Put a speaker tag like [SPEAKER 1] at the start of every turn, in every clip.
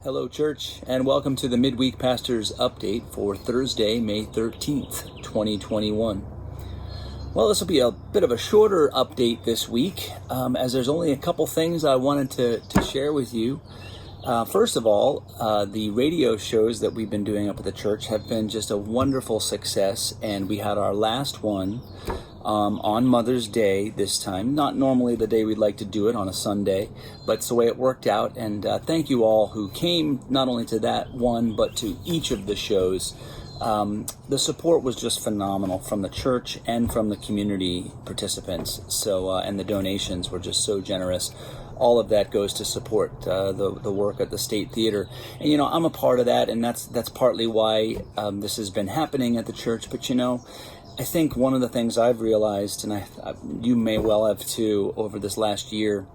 [SPEAKER 1] Hello, church, and welcome to the Midweek Pastor's Update for Thursday, May 13th, 2021. Well, this will be a bit of a shorter update this week, as there's only a couple things I wanted to share with you. First of all, the radio shows that we've been doing up at the church have been just a wonderful success, and we had our last one on Mother's Day this time. Not normally the day we'd like to do it, on a Sunday, but it's the way it worked out. And thank you all who came, not only to that one, but to each of the shows. The support was just phenomenal from the church and from the community participants. And the donations were just so generous. All of that goes to support the work at the State Theater. And, I'm a part of that, and that's partly why this has been happening at the church. But, I think one of the things I've realized, and you may well have too, over this last year,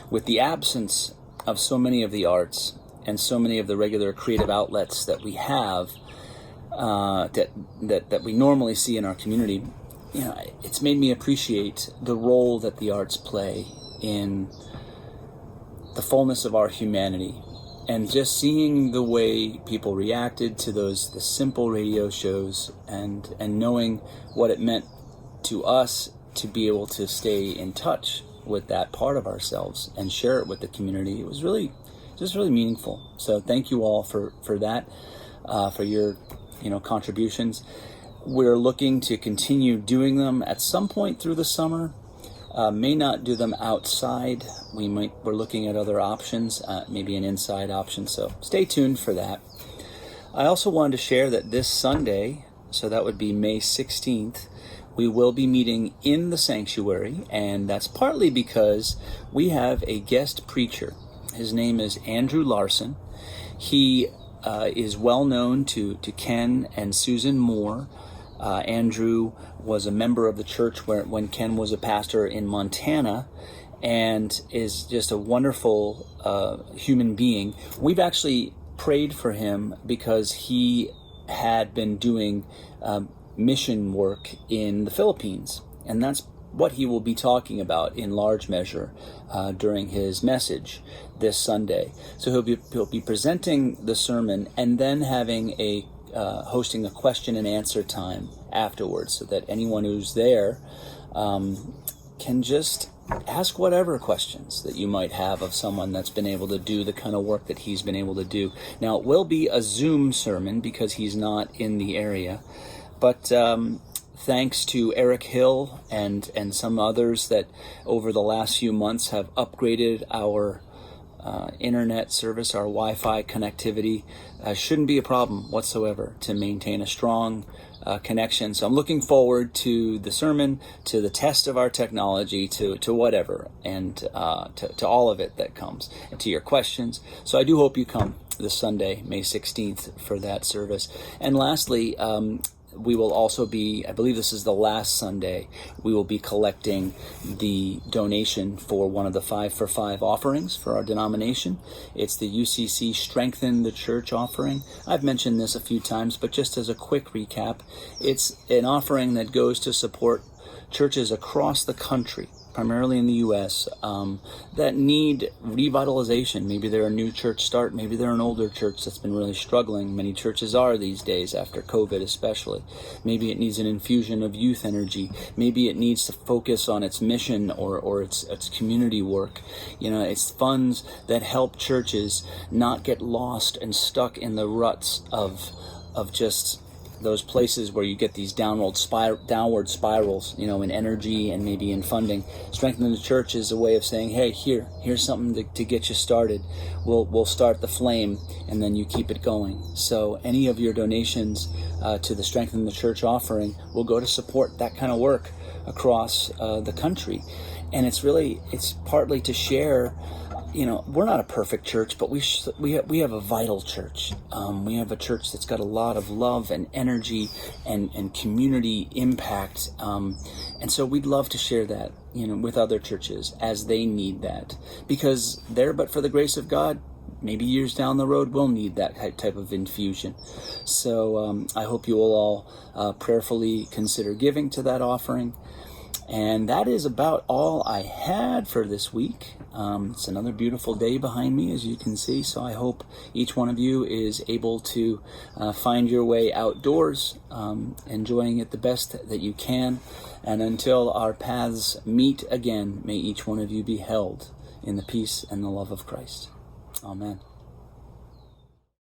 [SPEAKER 1] with the absence of so many of the arts and so many of the regular creative outlets that we have, that we normally see in our community, it's made me appreciate the role that the arts play in the fullness of our humanity. And just seeing the way people reacted to the simple radio shows and knowing what it meant to us to be able to stay in touch with that part of ourselves and share it with the community, it was really meaningful. So thank you all for that, for your contributions. We're looking to continue doing them at some point through the summer. May not do them outside. We're looking at other options, maybe an inside option, so stay tuned for that. I also wanted to share that this Sunday, so that would be May 16th, we will be meeting in the sanctuary, and that's partly because we have a guest preacher. His name is Andrew Larson. He is well known to Ken and Susan Moore. Andrew was a member of the church when Ken was a pastor in Montana, and is just a wonderful human being. We've actually prayed for him because he had been doing mission work in the Philippines, and that's what he will be talking about in large measure during his message this Sunday. So he'll be presenting the sermon and then having hosting a question and answer time afterwards, so that anyone who's there can just ask whatever questions that you might have of someone that's been able to do the kind of work that he's been able to do. Now, it will be a Zoom sermon because he's not in the area, but thanks to Eric Hill and some others that over the last few months have upgraded our internet service, our Wi-Fi connectivity, shouldn't be a problem whatsoever to maintain a strong connection. So I'm looking forward to the sermon, to the test of our technology, to whatever, and to all of it that comes, and to your questions. So I do hope you come this Sunday, May 16th, for that service. And lastly, we will also be, I believe this is the last Sunday, we will be collecting the donation for one of the 5 for 5 offerings for our denomination. It's the UCC Strengthen the Church offering. I've mentioned this a few times, but just as a quick recap, it's an offering that goes to support churches across the country, primarily in the U.S., that need revitalization. Maybe they're a new church start. Maybe they're an older church that's been really struggling. Many churches are these days, after COVID especially. Maybe it needs an infusion of youth energy. Maybe it needs to focus on its mission or its community work. It's funds that help churches not get lost and stuck in the ruts of just those places where you get these downward spirals, in energy and maybe in funding. Strengthening the church is a way of saying, hey, here's something to get you started. We'll start the flame, and then you keep it going. So any of your donations to the Strengthening the Church offering will go to support that kind of work across the country. And it's partly to share. We're not a perfect church, but we have a vital church. We have a church that's got a lot of love and energy and community impact. And so we'd love to share that, with other churches as they need that. Because but for the grace of God, maybe years down the road, we'll need that type of infusion. So I hope you will all prayerfully consider giving to that offering. And that is about all I had for this week. It's another beautiful day behind me, as you can see, so I hope each one of you is able to find your way outdoors, enjoying it the best that you can. And until our paths meet again, may each one of you be held in the peace and the love of Christ. Amen.